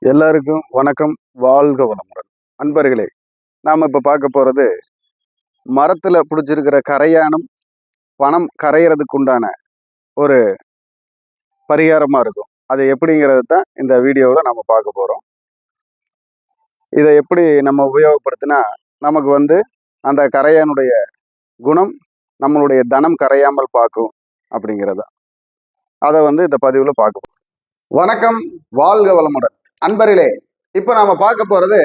எல்லாருக்கும் வணக்கம். வாழ்க வளமுடன். அன்பர்களே, நாம் இப்போ பார்க்க போகிறது மரத்தில் பிடிச்சிருக்கிற கரையானும் பணம் கரையிறதுக்கு உண்டான ஒரு பரிகாரமாக இருக்கும். அது எப்படிங்கிறது தான் இந்த வீடியோவில் நம்ம பார்க்க போகிறோம். இதை எப்படி நம்ம உபயோகப்படுத்தினா நமக்கு அந்த கரையானுடைய குணம் நம்மளுடைய தனம் கரையாமல் பார்க்கும் அப்படிங்கிறத அதை இந்த பதிவில் பார்க்க போகிறோம். வணக்கம், வாழ்க வளமுடன். அன்பர்களே, இப்போ நாம பார்க்க போகிறது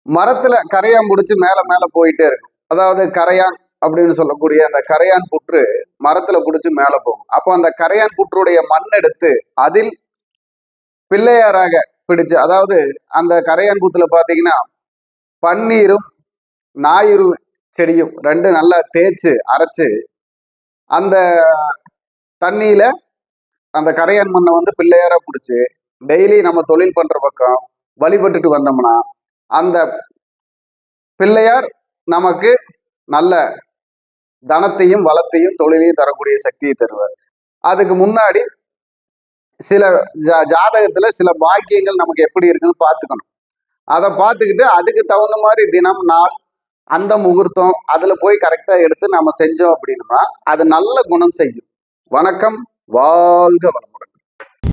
மரத்துல கரையான் பிடிச்சி மேல மேல போயிட்டே இருக்கும். அதாவது கரையான் அப்படின்னு சொல்லக்கூடிய அந்த கரையான் புற்று மரத்துல பிடிச்சி மேல போகும். அப்போ அந்த கரையான் புற்றுடைய மண் எடுத்து அதில் பிள்ளையாராக பிடிச்சு, அதாவது அந்த கரையான் புத்துல பாத்தீங்கன்னா பன்னீரும் ஞாயிறு செடியும் ரெண்டு நல்லா தேய்ச்சு அரைச்சு அந்த தண்ணியில அந்த கரையான் மண்ணை பிள்ளையாரா பிடிச்சி டெய்லி நம்ம தொழில் பண்ற பக்கம் வழிபட்டுட்டு வந்தோம்னா அந்த பிள்ளையார் நமக்கு நல்ல தனத்தையும் வளத்தையும் தொழிலையும் தரக்கூடிய சக்தியை தருவார். அதுக்கு முன்னாடி சில ஜாதகத்துல சில பாக்கியங்கள் நமக்கு எப்படி இருக்குன்னு பார்த்துக்கணும். அதை பார்த்துக்கிட்டு அதுக்கு தகுந்த மாதிரி தினம் நாள் அந்த முகூர்த்தம் அதுல போய் கரெக்டா எடுத்து நம்ம செஞ்சோம் அப்படின்னா அது நல்ல குணம் செய்யும். வணக்கம், வாழ்க வளமுடன்.